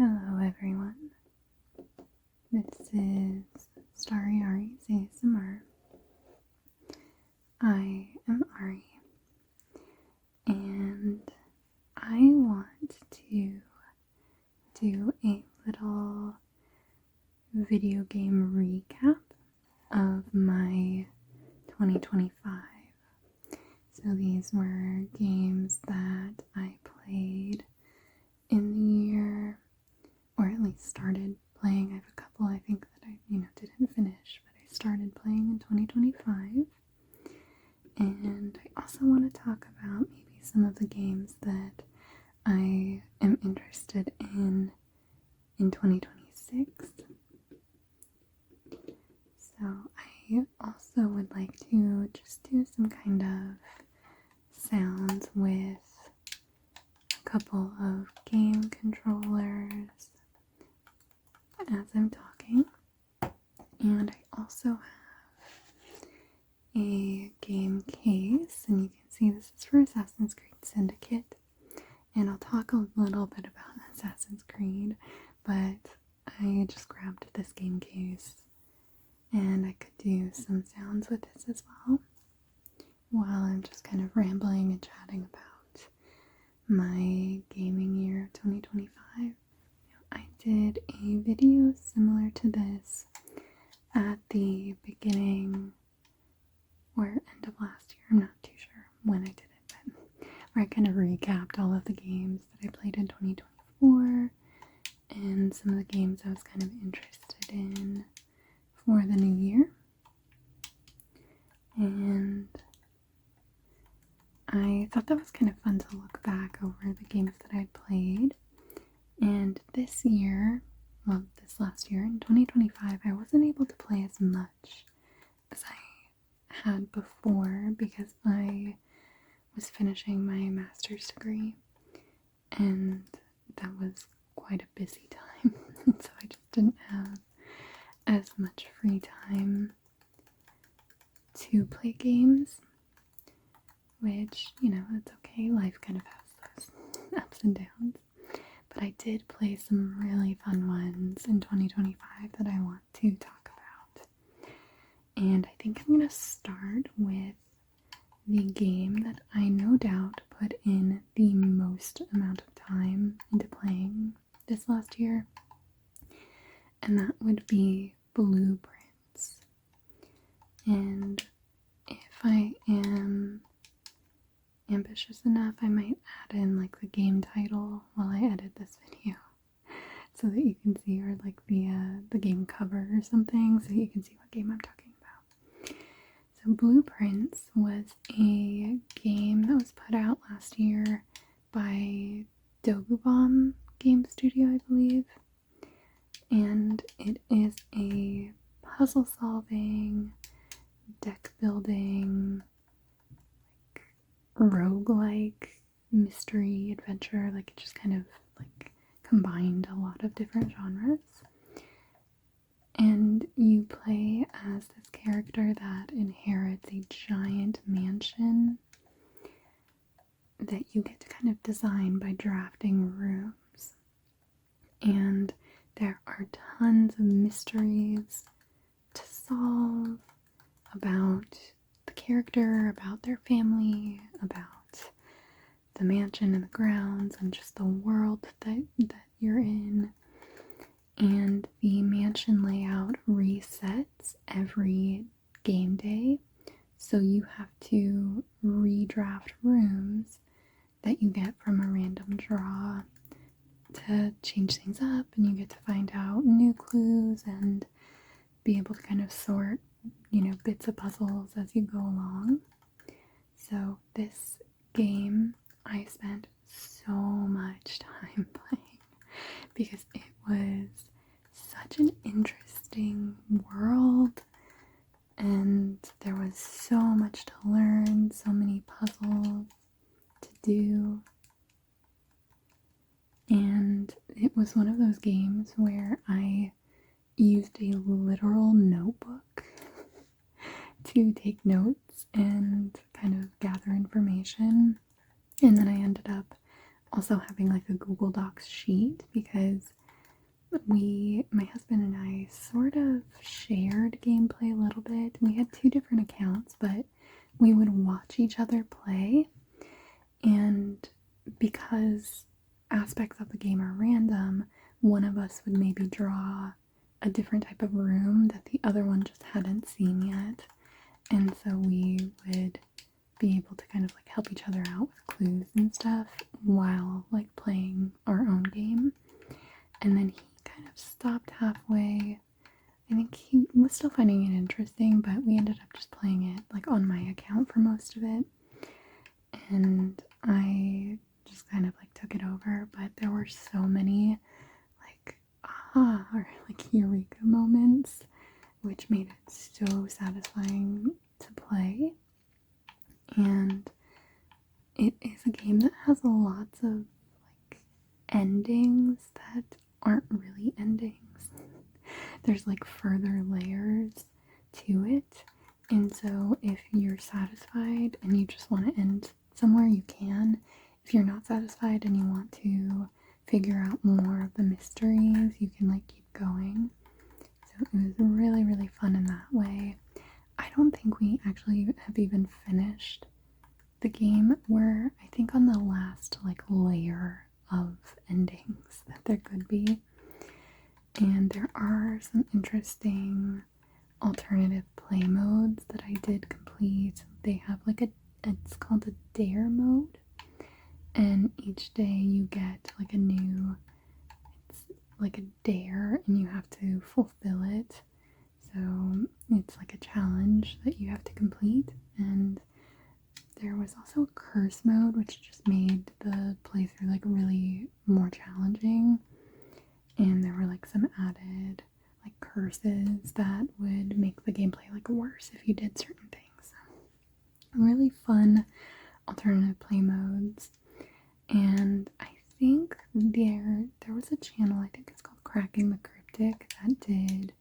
Hello everyone, this is Starry Ari's ASMR. I am Ari, and I want to do a little video game recap of my 2025. So these were games that I played in the year, or at least started playing. I have a couple I think that I didn't finish, but I started playing in 2025. And I also want to talk about maybe some of the games that I am interested in 2026. So I also would like to just do some kind of sounds with a couple of game controllers as I'm talking. And I also have a game case, and you can see this is for Assassin's Creed Syndicate. And I'll talk a little bit about Assassin's Creed, but I just grabbed this game case and I could do some sounds with this as well while I'm just kind of rambling and chatting about my gaming year 2025. I did a video similar to this at the beginning or end of last year. I'm not too sure when I did it, but where I kind of recapped all of the games that I played in 2024 and some of the games I was kind of interested in for the new year. And I thought that was kind of fun to look back over the games that I played. And this last year, in 2025, I wasn't able to play as much as I had before because I was finishing my master's degree, and that was quite a busy time. So I just didn't have as much free time to play games, which, it's okay. Life kind of has those ups and downs. But I did play some really fun ones in 2025 that I want to talk about. And I think I'm going to start with the game that I no doubt put in the most amount of time into playing this last year. And that would be Blueprints. And if I am ambitious enough, I might add in like the game title while I edit this video so that you can see, or like the game cover or something, so you can see what game I'm talking about. So Blueprints was a game that was put out last year by Bomb Game Studio, I believe, and it is a puzzle solving, deck building, roguelike mystery adventure. Like, it just kind of like combined a lot of different genres. And you play as this character that inherits a giant mansion that you get to kind of design by drafting rooms. And there are tons of mysteries to solve about the character, about their family, about the mansion and the grounds, and just the world that you're in. And the mansion layout resets every game day, so you have to redraft rooms that you get from a random draw to change things up, and you get to find out new clues and be able to kind of sort bits of puzzles as you go along. So this game I spent so much time playing because it was such an interesting world, and there was so much to learn, so many puzzles to do. And it was one of those games where I used a literal notebook to take notes and kind of gather information. And then I ended up also having like a Google Docs sheet because my husband and I sort of shared gameplay a little bit. We had two different accounts, but we would watch each other play. And because aspects of the game are random, one of us would maybe draw a different type of room that the other one just hadn't seen yet. And so we would be able to kind of like help each other out with clues and stuff while like playing our own game. And then he kind of stopped halfway. I think he was still finding it interesting, but we ended up just playing it like on my account for most of it. And I just kind of like took it over, but there were so many like aha or like eureka moments, which made it so satisfying to play. And it is a game that has lots of like endings that aren't really endings. There's like further layers to it. And so if you're satisfied and you just want to end somewhere, you can. If you're not satisfied and you want to figure out more of the mysteries, you can like keep going. So it was really, really fun in that way. I don't think we actually have even finished the game. We're, I think, on the last like layer of endings that there could be. And there are some interesting alternative play modes that I did complete. They have like it's called a dare mode. And each day you get like it's like a dare and you have to fulfill it. So it's like a challenge that you have to complete. And there was also a curse mode, which just made the playthrough like really more challenging. And there were like some added like curses that would make the gameplay like worse if you did certain things. Really fun alternative play modes. And I think there was a channel, I think it's called Cracking the Cryptic, that did,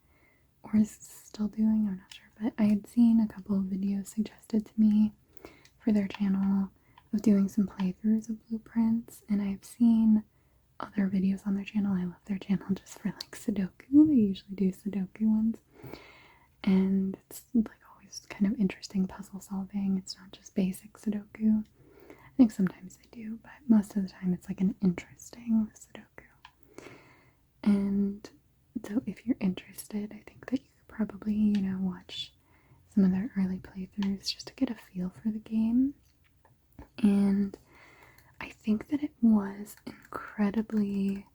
or is still doing, I'm not sure, but I had seen a couple of videos suggested to me for their channel of doing some playthroughs of blueprints, and I've seen other videos on their channel. I love their channel just for like Sudoku. They usually do Sudoku ones, and it's like always kind of interesting puzzle solving. It's not just basic Sudoku. I think sometimes they do, but most of the time it's like an interesting Sudoku. And so if you're interested, I think that you could probably, watch some of their early playthroughs just to get a feel for the game. And I think that it was incredibly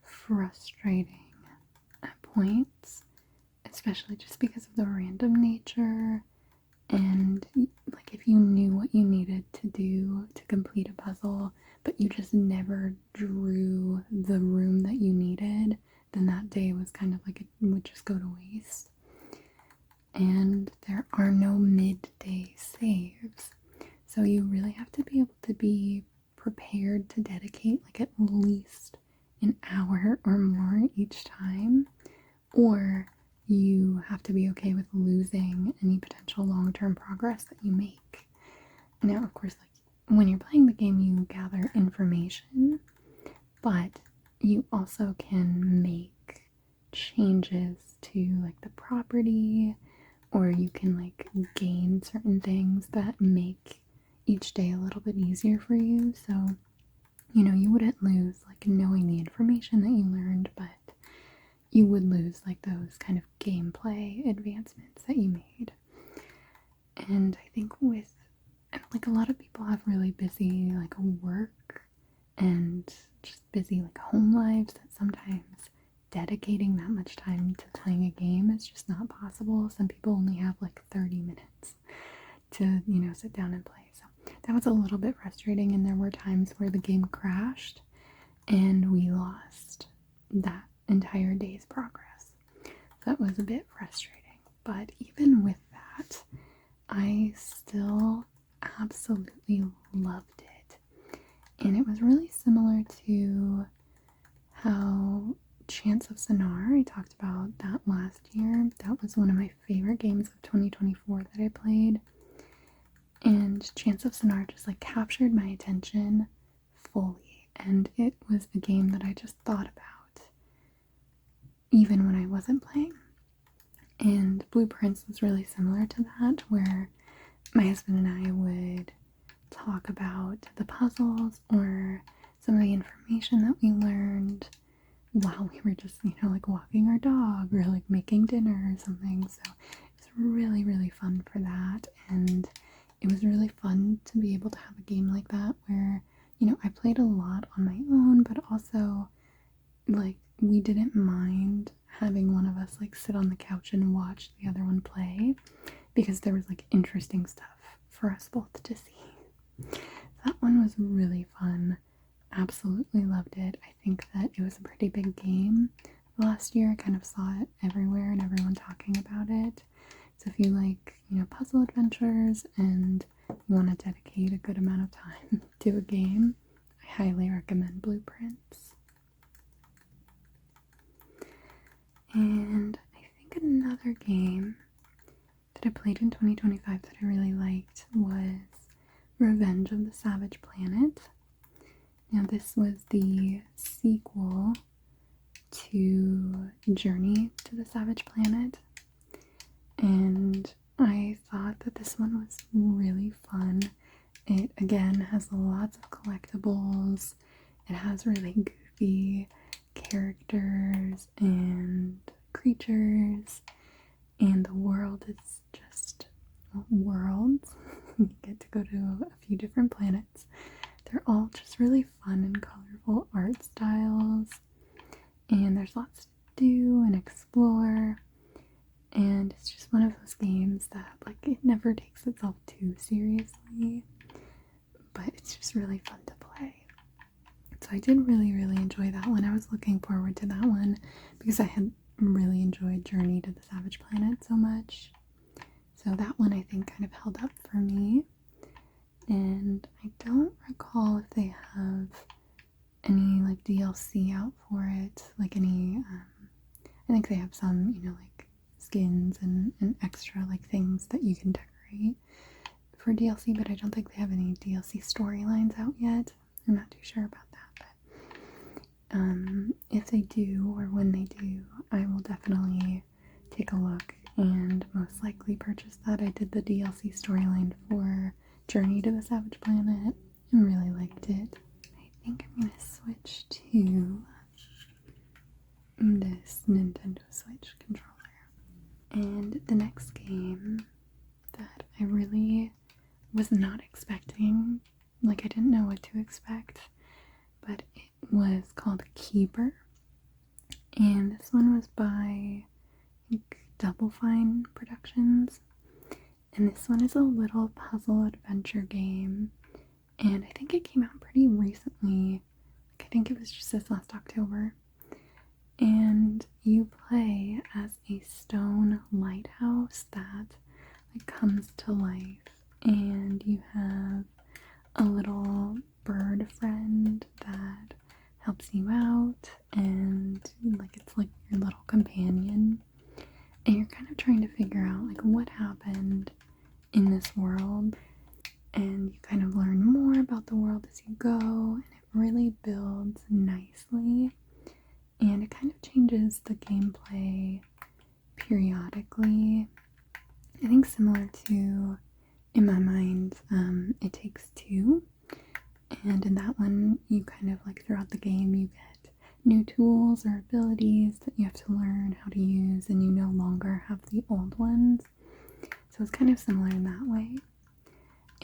frustrating at points, especially just because of the random nature. And like if you knew what you needed to do to complete a puzzle, but you just never drew the room that you needed, then that day was kind of like it would just go to waste. And there are no midday saves. So you really have to be able to be prepared to dedicate like at least an hour or more each time, or you have to be okay with losing any potential long-term progress that you make. Now, of course, like when you're playing the game, you gather information, but you also can make changes to like the property, or you can like gain certain things that make each day a little bit easier for you. So, you wouldn't lose like knowing the information that you learned, but you would lose like those kind of gameplay advancements that you made. And I think with like a lot of people have really busy like work and just busy like home lives that sometimes dedicating that much time to playing a game is just not possible. Some people only have like 30 minutes to, sit down and play. So that was a little bit frustrating, and there were times where the game crashed and we lost that entire day's progress. That was a bit frustrating, but even with that, I still absolutely loved it. And it was really similar to how Chants of Sonar, I talked about that last year. That was one of my favorite games of 2024 that I played. And Chants of Sonar just like captured my attention fully. And it was a game that I just thought about even when I wasn't playing. And Blueprints was really similar to that, where my husband and I would talk about the puzzles or some of the information that we learned while we were just, like walking our dog or like making dinner or something. So it was really, really fun for that. And it was really fun to be able to have a game like that where, I played a lot on my own, but also like we didn't mind having one of us like sit on the couch and watch the other one play because there was like interesting stuff for us both to see. That one was really fun. Absolutely loved it. I think that it was a pretty big game last year. I kind of saw it everywhere and everyone talking about it. So if you like, puzzle adventures and you want to dedicate a good amount of time to a game, I highly recommend Blueprints. And I think another game that I played in 2025 that I really liked was Revenge of the Savage Planet. Now this was the sequel to Journey to the Savage Planet, and I thought that this one was really fun. It again has lots of collectibles, it has really goofy characters and creatures, and the world is just worlds. You get to go to a few different planets. They're all just really fun and colorful art styles, and there's lots to do and explore, and it's just one of those games that like it never takes itself too seriously, but it's just really fun to play. So I did really, really enjoy that one. I was looking forward to that one because I had really enjoyed Journey to the Savage Planet so much. So that one I think kind of held up for me. And I don't recall if they have any like DLC out for it, like any, I think they have some, like skins and extra like things that you can decorate for DLC, but I don't think they have any DLC storylines out yet. I'm not too sure about that, but if they do or when they do, I will definitely take a look and most likely purchase that. I did the DLC storyline for Journey to the Savage Planet and really liked it. I think I'm going to switch to this Nintendo Switch controller. And the next game that I really was not expecting, like I didn't know what to expect, but it was called Keeper. And this one was by, I think, Double Fine Productions. And this one is a little puzzle adventure game. And I think it came out pretty recently. Like, I think it was just this last October. And you play as a stone lighthouse that like comes to life. And you have a little bird friend that helps you out. And like it's like your little companion. And you're kind of trying to figure out like what happened in this world, and you kind of learn more about the world as you go, and it really builds nicely, and it kind of changes the gameplay periodically. I think similar to, in my mind, It Takes Two, and in that one you kind of like throughout the game you get new tools or abilities that you have to learn how to use, and you no longer have the old ones. So it's kind of similar in that way.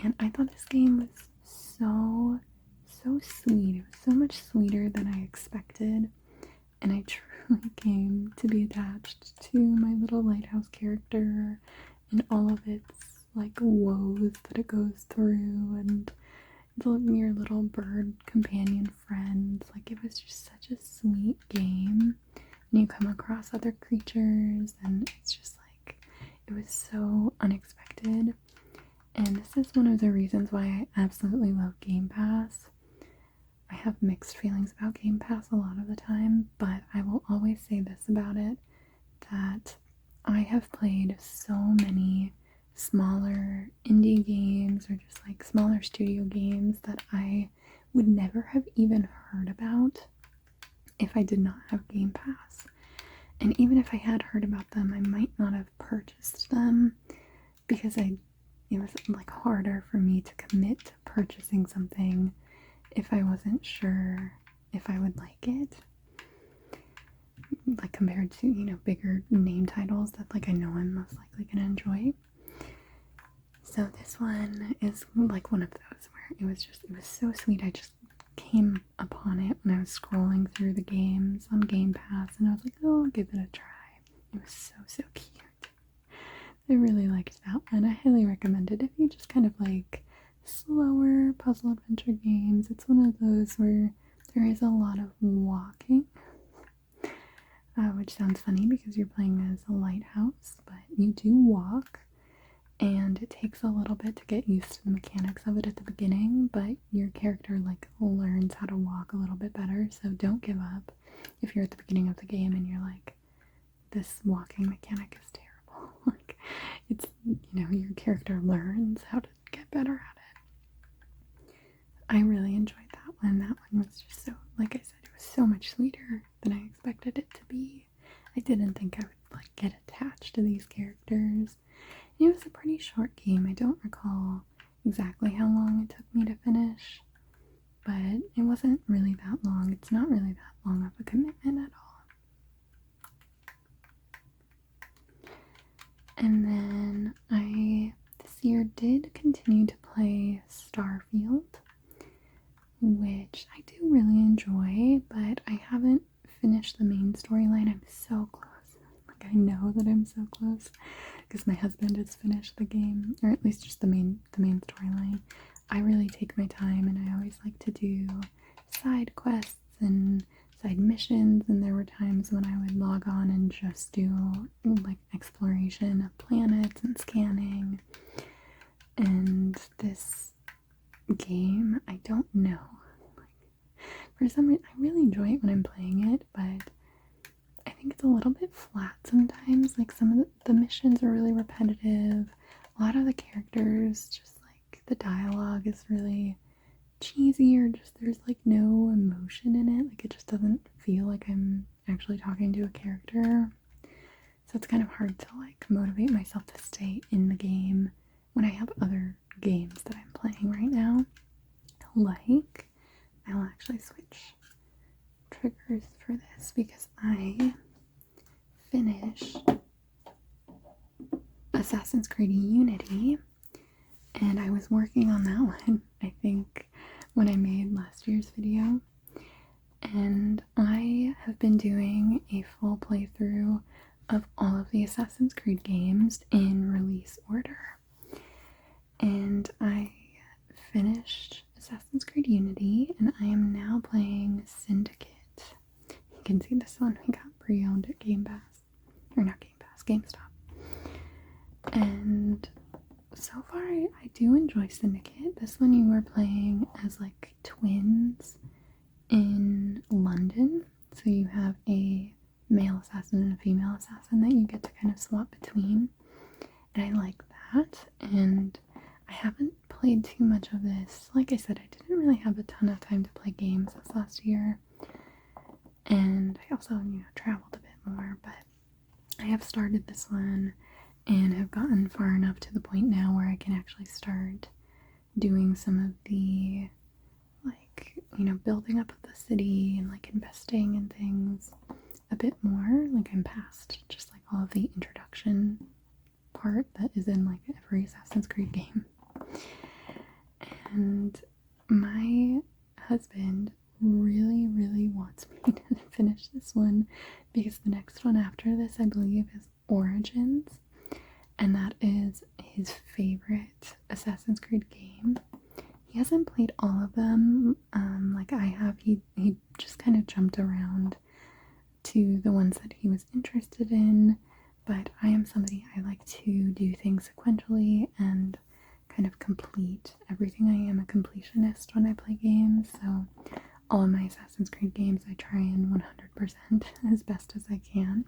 And I thought this game was so sweet. It was so much sweeter than I expected. And I truly came to be attached to my little lighthouse character and all of its like woes that it goes through, and your little bird companion friends. Like it was just such a sweet game. And you come across other creatures, and it's just like, it was so unexpected, and this is one of the reasons why I absolutely love Game Pass. I have mixed feelings about Game Pass a lot of the time, but I will always say this about it, that I have played so many smaller indie games or just like smaller studio games that I would never have even heard about if I did not have Game Pass. And even if I had heard about them, I might not have purchased them because it was like harder for me to commit to purchasing something if I wasn't sure if I would like it. Like compared to, bigger name titles that like I know I'm most likely gonna enjoy. So this one is like one of those where it was so sweet. I just came upon it when I was scrolling through the games on Game Pass, and I was like, oh, I'll give it a try. It was so cute. I really liked that one. I highly recommend it if you just kind of like slower puzzle adventure games. It's one of those where there is a lot of walking, which sounds funny because you're playing as a lighthouse, but you do walk, and it takes a little bit to get used to the mechanics of it at the beginning, but your character like learns how to walk a little bit better, so don't give up if you're at the beginning of the game and you're like, this walking mechanic is terrible. Like, it's, your character learns how to get better at it. I really enjoyed that one. That one was just so, like I said, it was so much sweeter than I expected it to be. I didn't think I would like get attached to these characters. It was a pretty short game. I don't recall exactly how long it took me to finish, but it wasn't really that long. It's not really that long of a commitment at all. And then I, this year, did continue to play Starfield, which I do really enjoy, but I haven't finished the main storyline. I'm so close. Like, I know that I'm so close because my husband has finished the game, or at least just the main storyline. I really take my time, and I always like to do side quests and side missions, and there were times when I would log on and just do like exploration of planets and scanning. And this game, I don't know, for some reason I really enjoy it when I'm playing it, but I think it's a little bit flat sometimes. Like, some of the missions are really repetitive. A lot of the characters, just like the dialogue is really cheesy, or just there's like no emotion in it. Like, it just doesn't feel like I'm actually talking to a character. So it's kind of hard to like motivate myself to stay in the game when I have other games that I'm playing right now. Like, I'll actually switch triggers for this because I finished Assassin's Creed Unity, and I was working on that one, I think, when I made last year's video. And I have been doing a full playthrough of all of the Assassin's Creed games in release order. And I finished Assassin's Creed Unity, and I am now playing Syndicate. You can see this one we got pre-owned at Game Pass. Or not Game Pass, GameStop. And so far I do enjoy Syndicate. This one you were playing as like twins in London. So you have a male assassin and a female assassin that you get to kind of swap between. And I like that. And I haven't played too much of this. Like I said, I didn't really have a ton of time to play games this last year. And I also, traveled a bit more, but I have started this one and have gotten far enough to the point now where I can actually start doing some of the, like, building up of the city and like investing in things a bit more. Like, I'm past just like all of the introduction part that is in like every Assassin's Creed game. And my husband really wants me to finish this one because the next one after this, I believe, is Origins, and that is his favorite Assassin's Creed game. He hasn't played all of them like I have. He just kind of jumped around to the ones that he was interested in, but I am somebody, I like to do things sequentially and kind of complete everything. I am a completionist when I play games, so all of my Assassin's Creed games I try and 100% as best as I can.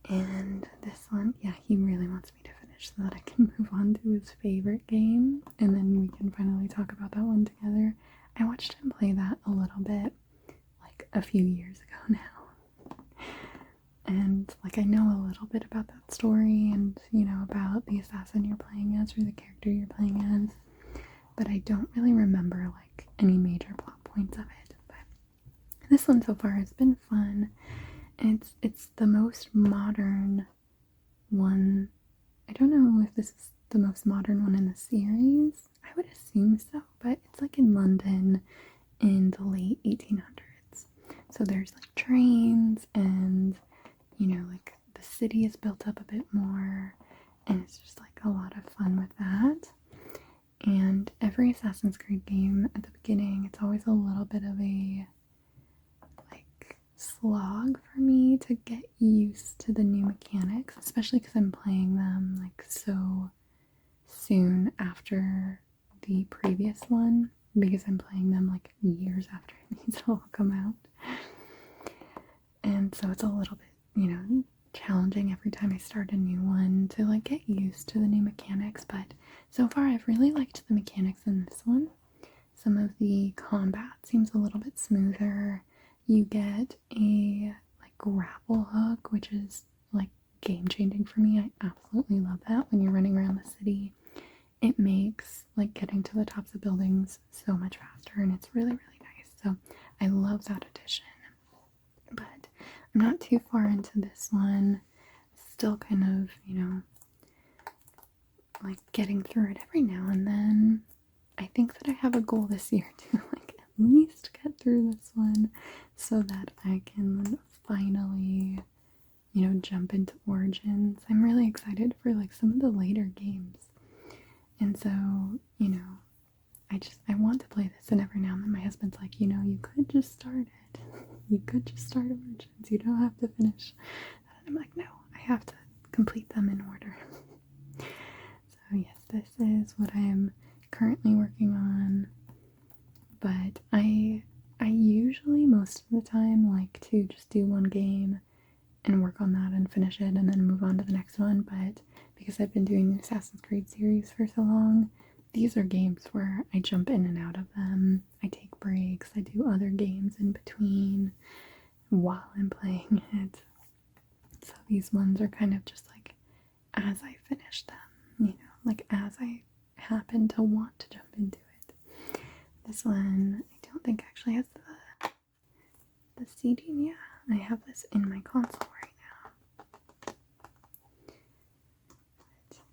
And this one, yeah, he really wants me to finish so that I can move on to his favorite game, and then we can finally talk about that one together. I watched him play that a little bit, like a few years ago now. And like I know a little bit about that story and, you know, about the assassin you're playing as or the character you're playing as, but I don't really remember like any major plot points of it. But this one so far has been fun. And it's the most modern one. I don't know if this is the most modern one in the series. I would assume so, but it's like in London in the late 1800s. So there's like trains and, you know, like the city is built up a bit more, and it's just like a lot of fun with that. And every Assassin's Creed game at the beginning, it's always a little bit of a like slog for me to get used to the new mechanics, especially because I'm playing them like so soon after the previous one, because I'm playing them like years after these all come out. And so it's a little bit, you know, challenging every time I start a new one to like get used to the new mechanics, but so far I've really liked the mechanics in this one. Some of the combat seems a little bit smoother. You get a like grapple hook, which is like game changing for me. I absolutely love that when you're running around the city. It makes like getting to the tops of buildings so much faster, and it's really, really nice. So I love that addition. But I'm not too far into this one. Still kind of, you know, like getting through it every now and then. I think that I have a goal this year to like at least get through this one so that I can finally, you know, jump into Origins. I'm really excited for like some of the later games. And so, you know, I want to play this, and every now and then my husband's like, you know, you could just start it. You could just start Origins. You don't have to finish. And I'm like, no, I have to complete them in order. So yes, this is what I am currently working on. But I usually most of the time like to just do one game and work on that and finish it and then move on to the next one. But because I've been doing the Assassin's Creed series for so long, these are games where I jump in and out of them. I take breaks. I do other games in between while I'm playing it. So these ones are kind of just like as I finish them, you know, like as I happen to want to jump into it. This one, I don't think actually has the CD. Yeah, I have this in my console right now. But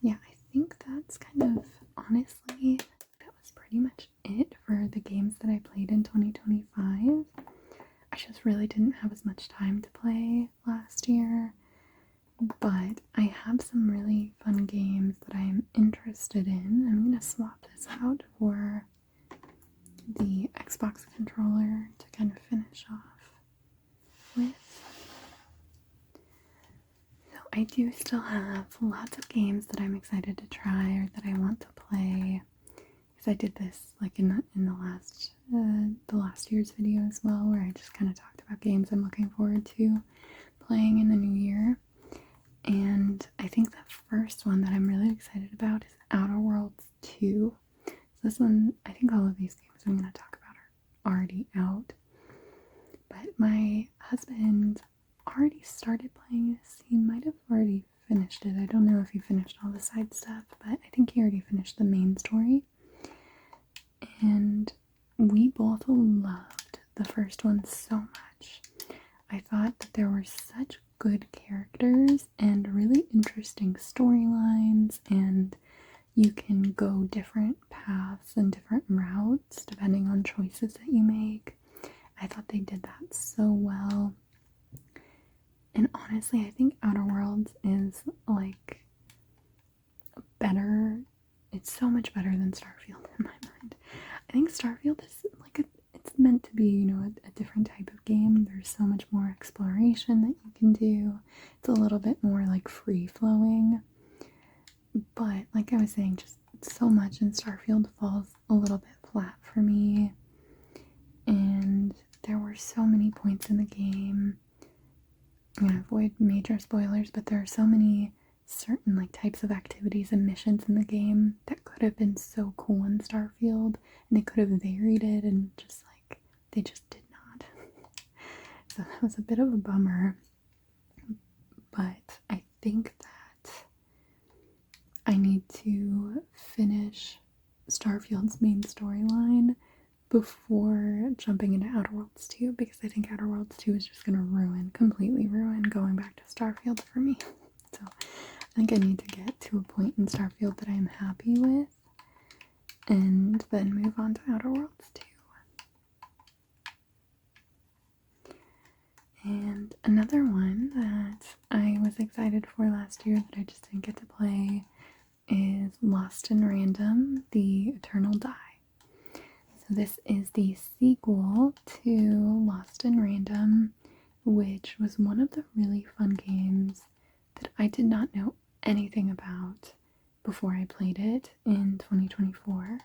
yeah, I think that's kind of, honestly, that was pretty much it for the games that I played in 2025. I just really didn't have as much time to play last year, but I have some really fun games that I am interested in. I'm going to swap this out for the Xbox controller to kind of finish off with. So I do still have lots of games that I'm excited to try or that I want to play, because I did this like in the last year's video as well, where I just kind of talked about games I'm looking forward to playing in the new year. And I think the first one that I'm really excited about is Outer Worlds 2. So this one, I think all of these games I'm going to talk about are already out. But my husband already started playing this. He might have already finished it. I don't know if he finished all the side stuff, but I think he already finished the main story. And we both loved the first one so much. I thought that there were such good characters and really interesting storylines, and you can go different paths and different routes depending on choices that you make. I thought they did that so well. And honestly, I think Outer Worlds is like better. It's so much better than Starfield in my mind. I think Starfield is like it's meant to be, you know, a different type of game. There's so much more exploration that you can do. It's a little bit more like free flowing. But like I was saying, just so much in Starfield falls a little bit flat for me. And there were so many points in the game. I'm gonna avoid major spoilers, but there are so many certain like types of activities and missions in the game that could have been so cool in Starfield, and they could have varied it, and just like they just did not. So that was a bit of a bummer. but I think that I need to finish Starfield's main storyline before jumping into Outer Worlds 2, because I think Outer Worlds 2 is just going to completely ruin going back to Starfield for me. So I think I need to get to a point in Starfield that I'm happy with, and then move on to Outer Worlds 2. And another one that I was excited for last year that I just didn't get to play is Lost in Random, The Eternal Die. So this is the sequel to Lost in Random, which was one of the really fun games that I did not know anything about before I played it in 2024.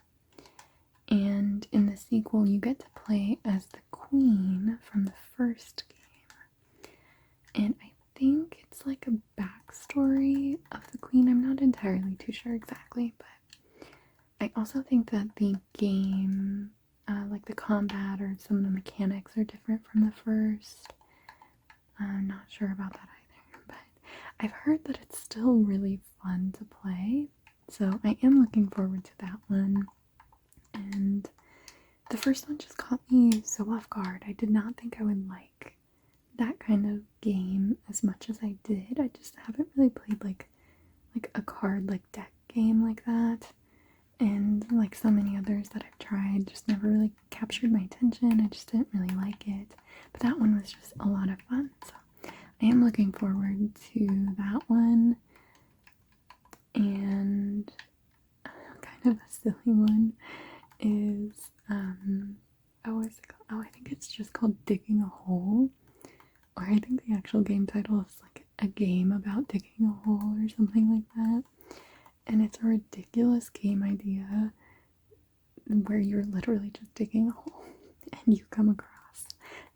And in the sequel, you get to play as the queen from the first game. And I think it's like a backstory of the queen. I'm not entirely too sure exactly, but I also think that the game, like the combat or some of the mechanics are different from the first. I'm not sure about that either, but I've heard that it's still really fun to play. So I am looking forward to that one. And the first one just caught me so off guard. I did not think I would like that kind of game as much as I did. I just haven't really played like a card like deck game like that, and like so many others that I've tried just never really captured my attention. I just didn't really like it, but that one was just a lot of fun, so I am looking forward to that one. And kind of a silly one is what is it called? Oh, I think it's just called Digging a Hole. Or I think the actual game title is like a game about digging a hole or something like that. And it's a ridiculous game idea where you're literally just digging a hole and you come across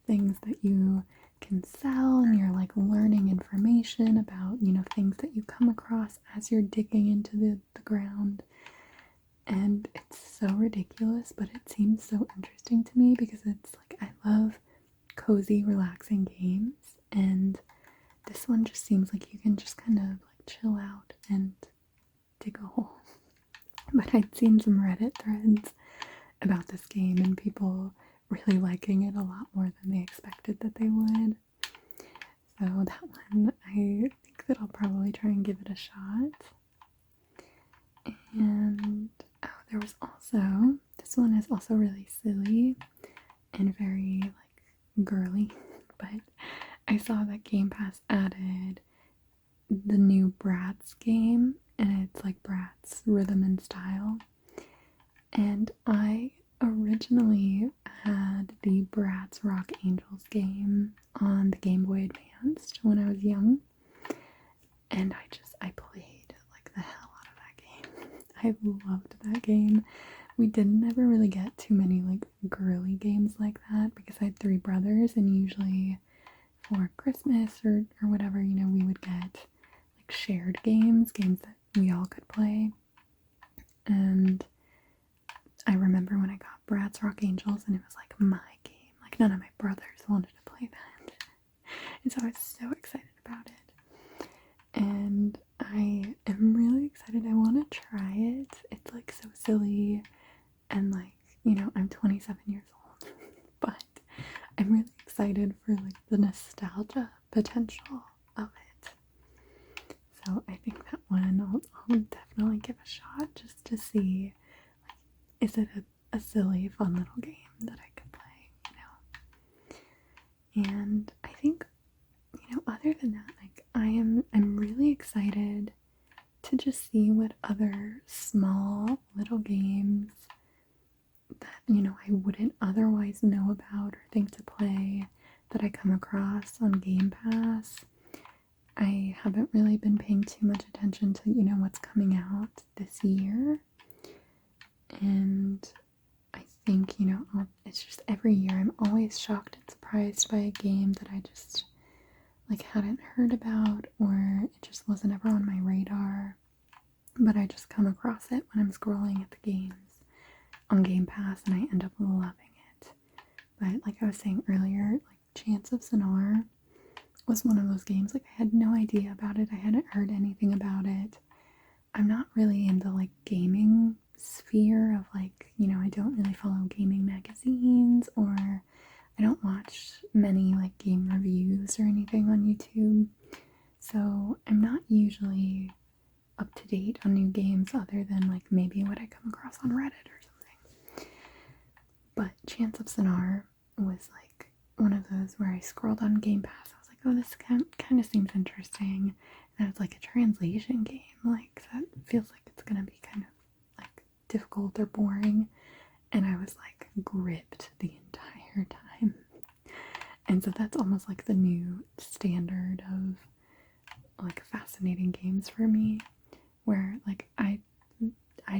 things that you can sell, and you're like learning information about, things that you come across as you're digging into the ground. And it's so ridiculous, but it seems so interesting to me because it's like, I love cozy, relaxing games, and this one just seems like you can just kind of like chill out and dig a hole. But I'd seen some Reddit threads about this game and people really liking it a lot more than they expected that they would. So that one, I think that I'll probably try and give it a shot. And there was also, this one is also really silly and very like girly, but I saw that Game Pass added the new Bratz game, and it's like Bratz Rhythm and Style. And I originally had the Bratz Rock Angels game on the Game Boy Advanced when I was young, and I played like the hell out of that game. I loved that game. We didn't ever really get too many like girly games like that because I had 3 brothers, and usually for Christmas or whatever, we would get like shared games that we all could play. And I remember when I got Bratz Rock Angels, and it was like my game. Like none of my brothers wanted to play that. And so I was so excited about it. And I am really excited. I want to try it. It's like so silly, and like, I'm 27 years old, but I'm really excited for like the nostalgia potential of it. So I think that one I'll definitely give a shot just to see, like, is it a silly, fun little game that I could play, And I think, other than that, like I'm really excited to just see what other small little games that, I wouldn't otherwise know about or think to play that I come across on Game Pass. I haven't really been paying too much attention to, what's coming out this year. And I think, it's just every year I'm always shocked and surprised by a game that I just like hadn't heard about, or it just wasn't ever on my radar. But I just come across it when I'm scrolling at the games on Game Pass, and I end up loving it. But like I was saying earlier, like Chants of Sonar, was one of those games, like I had no idea about it. I hadn't heard anything about it. I'm not really into like gaming sphere of like, I don't really follow gaming magazines, or I don't watch many like game reviews or anything on YouTube. So I'm not usually up to date on new games other than like maybe what I come across on Reddit or something. But Chance of Sonar was like one of those where I scrolled on Game Pass. I was like, oh, this kind of seems interesting. And it's like a translation game. Like, that feels like it's gonna be kind of like difficult or boring. And I was like gripped the entire time. And so that's almost like the new standard of like fascinating games for me, where like I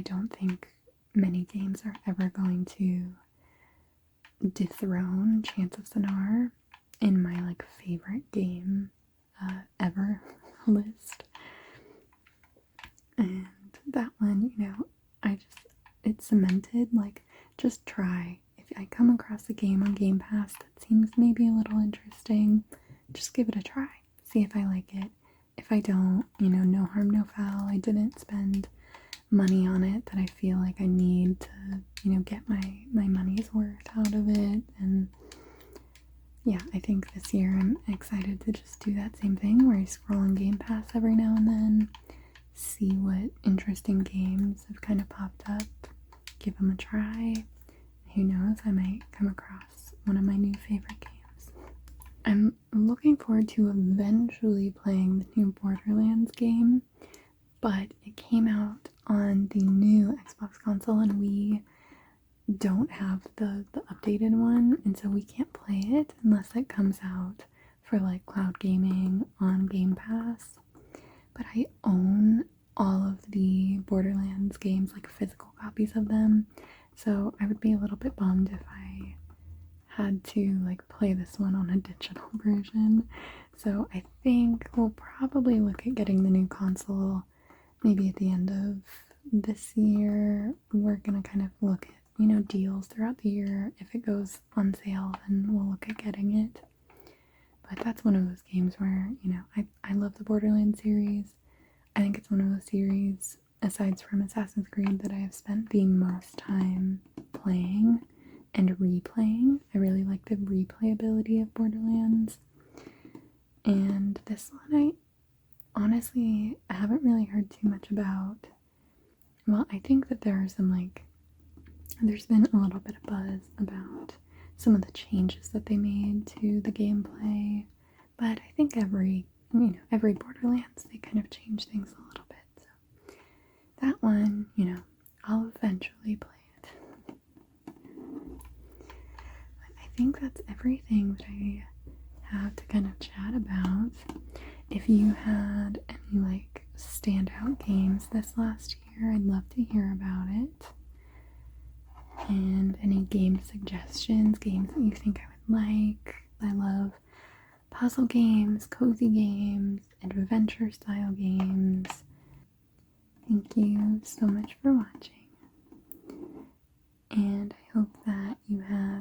don't think many games are ever going to dethrone Chance of Sonar in my like favorite game ever list. And that one, it's cemented, like, just try. If I come across a game on Game Pass that seems maybe a little interesting, just give it a try. See if I like it. If I don't, no harm, no foul. I didn't spend money on it that I feel like I need to, get my money's worth out of it. And yeah, I think this year I'm excited to just do that same thing where I scroll on Game Pass every now and then, see what interesting games have kind of popped up, give them a try. Who knows, I might come across one of my new favorite games. I'm looking forward to eventually playing the new Borderlands game, but it came out on the new Xbox console and we don't have the updated one, and so we can't play it unless it comes out for like cloud gaming on Game Pass. But I own all of the Borderlands games, like physical copies of them, so I would be a little bit bummed if I had to like play this one on a digital version. So I think we'll probably look at getting the new console maybe at the end of this year. We're gonna kind of look at deals throughout the year. If it goes on sale, then we'll look at getting it. But that's one of those games where I love the Borderlands series. I think it's one of those series, aside from Assassin's Creed, that I have spent the most time playing and replaying. I really like the replayability of Borderlands. And this one, honestly, I haven't really heard too much about. Well, I think that there are some there's been a little bit of buzz about some of the changes that they made to the gameplay, but I think every Borderlands, they kind of change things a little bit. So that one, I'll eventually play it. But I think that's everything that I have to kind of chat about. If you had any standout games this last year, I'd love to hear about it. And any game suggestions, games that you think I would like. I love puzzle games, cozy games, adventure style games. Thank you so much for watching. And I hope that you have